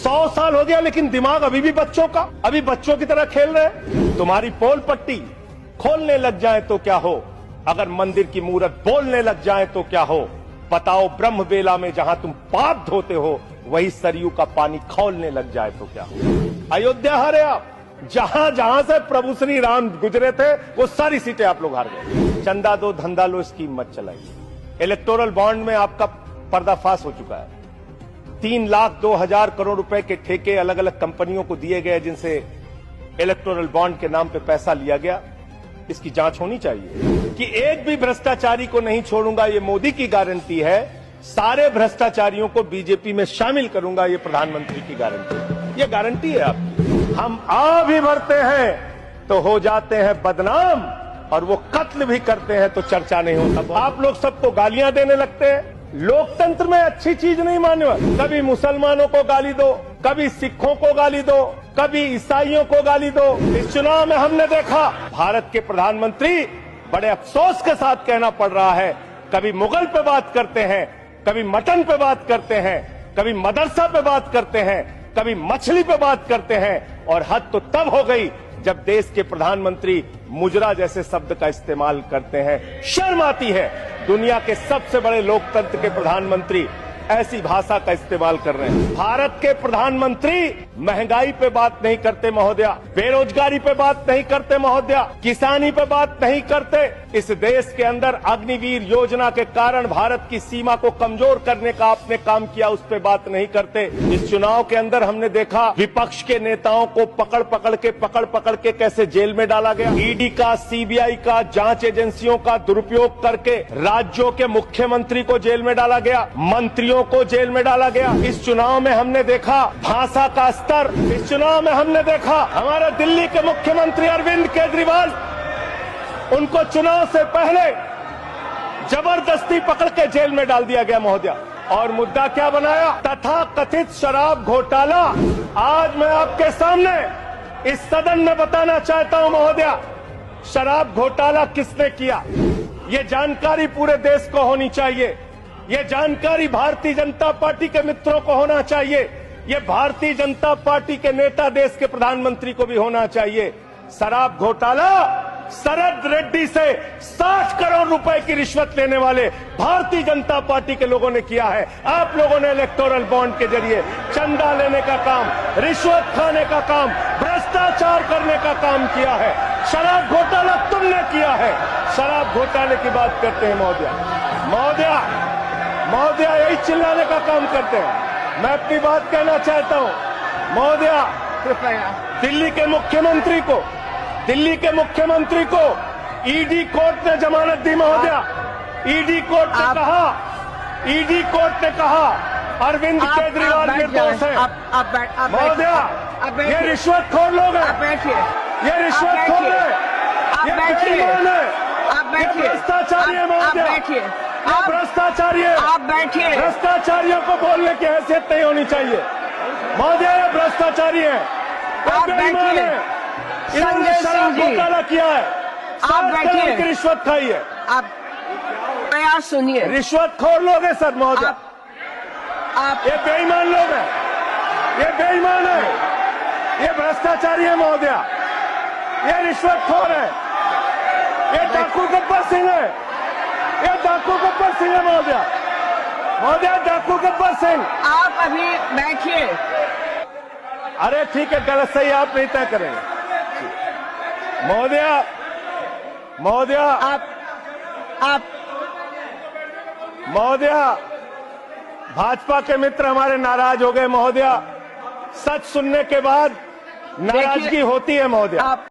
100 साल हो गया लेकिन दिमाग अभी भी बच्चों का, अभी बच्चों की तरह खेल रहे हैं। तुम्हारी पोल पट्टी खोलने लग जाए तो क्या हो, अगर मंदिर की मूरत बोलने लग जाए तो क्या हो। बताओ ब्रह्म बेला में जहां तुम पाप धोते हो वही सरयू का पानी खौलने लग जाए तो क्या हो। अयोध्या हारे आप, जहां जहां से प्रभु श्री राम गुजरे थे वो सारी सीटें आप लोग हार गए। चंदा दो धंधा लो स्कीम मत चलाइए। इलेक्टोरल बॉन्ड में आपका पर्दाफाश हो चुका है। 3,02,000 करोड़ रुपए के ठेके अलग अलग कंपनियों को दिए गए जिनसे इलेक्टोरल बॉन्ड के नाम पे पैसा लिया गया। इसकी जांच होनी चाहिए कि एक भी भ्रष्टाचारी को नहीं छोड़ूंगा, ये मोदी की गारंटी है। सारे भ्रष्टाचारियों को बीजेपी में शामिल करूंगा, ये प्रधानमंत्री की गारंटी है। ये गारंटी है आपकी। हम आ भी भरते हैं तो हो जाते हैं बदनाम, और वो कत्ल भी करते हैं तो चर्चा नहीं होता। आप लोग सबको गालियां देने लगते हैं। लोकतंत्र में अच्छी चीज नहीं माने। कभी मुसलमानों को गाली दो, कभी सिखों को गाली दो, कभी ईसाइयों को गाली दो। इस चुनाव में हमने देखा भारत के प्रधानमंत्री बड़े अफसोस के साथ कहना पड़ रहा है, कभी मुगल पे बात करते हैं, कभी मटन पे बात करते हैं, कभी मदरसा पे बात करते हैं, कभी मछली पे बात करते हैं। और हद तो तब हो गई जब देश के प्रधानमंत्री मुजरा जैसे शब्द का इस्तेमाल करते हैं। शर्म आती है। दुनिया के सबसे बड़े लोकतंत्र के प्रधानमंत्री ऐसी भाषा का इस्तेमाल कर रहे हैं। भारत के प्रधानमंत्री महंगाई पे बात नहीं करते महोदया, बेरोजगारी पे बात नहीं करते महोदया, किसानी पे बात नहीं करते। इस देश के अंदर अग्निवीर योजना के कारण भारत की सीमा को कमजोर करने का आपने काम किया, उस पे बात नहीं करते। इस चुनाव के अंदर हमने देखा विपक्ष के नेताओं को पकड़ पकड़ के कैसे जेल में डाला गया। ईडी का, सीबीआई का, जांच एजेंसियों का दुरुपयोग करके राज्यों के मुख्यमंत्री को जेल में डाला गया, मंत्रियों को जेल में डाला गया। इस चुनाव में हमने देखा भाषा का स्तर। इस चुनाव में हमने देखा हमारे दिल्ली के मुख्यमंत्री अरविंद केजरीवाल, उनको चुनाव से पहले जबरदस्ती पकड़ के जेल में डाल दिया गया महोदया। और मुद्दा क्या बनाया? तथा कथित शराब घोटाला। आज मैं आपके सामने इस सदन में बताना चाहता हूं महोदया, शराब घोटाला किसने किया, ये जानकारी पूरे देश को होनी चाहिए। ये जानकारी भारतीय जनता पार्टी के मित्रों को होना चाहिए। ये भारतीय जनता पार्टी के नेता, देश के प्रधानमंत्री को भी होना चाहिए। शराब घोटाला शरद रेड्डी से 60 करोड़ रुपए की रिश्वत लेने वाले भारतीय जनता पार्टी के लोगों ने किया है। आप लोगों ने इलेक्टोरल बॉन्ड के जरिए चंदा लेने का काम, रिश्वत खाने का काम, भ्रष्टाचार करने का काम किया है। शराब घोटाला तुमने किया है। शराब घोटाले की बात करते हैं महोदया, यही चिल्लाने का काम करते हैं। मैं अपनी बात कहना चाहता हूं महोदया, दिल्ली के मुख्यमंत्री को ईडी कोर्ट ने जमानत दी महोदया। ईडी कोर्ट ने कहा अरविंद केजरीवाल निर्दोष है। महोदया, ये रिश्वतखोर लोग हैं, ये रिश्वतखोर है, ये बेईमान है, ये भ्रष्टाचारी है महोदया, भ्रष्टाचारी है। आप बैठिए। भ्रष्टाचारियों को बोलने की हैसियत नहीं होनी चाहिए महोदया, ये भ्रष्टाचारी है, बेईमान है, इन्होंने शराब घोटाला किया है, आप बैठिए, रिश्वत खाई है। आप प्रयास सुनिए। रिश्वतखोर लोग हैं सर महोदया, आप ये बेईमान लोग हैं, ये बेईमान है, ये भ्रष्टाचारी है महोदया, ये रिश्वतखोर है, ये डाकू गब्बर सिंह है, ये डाकू गब्बर सिंह है महोदया, डाकू गब्बर सिंह। आप अभी बैठिए। अरे ठीक है, गलत सही आप नहीं तय करेंगे महोदया, भाजपा के मित्र हमारे नाराज हो गए महोदया। सच सुनने के बाद नाराजगी होती है महोदया।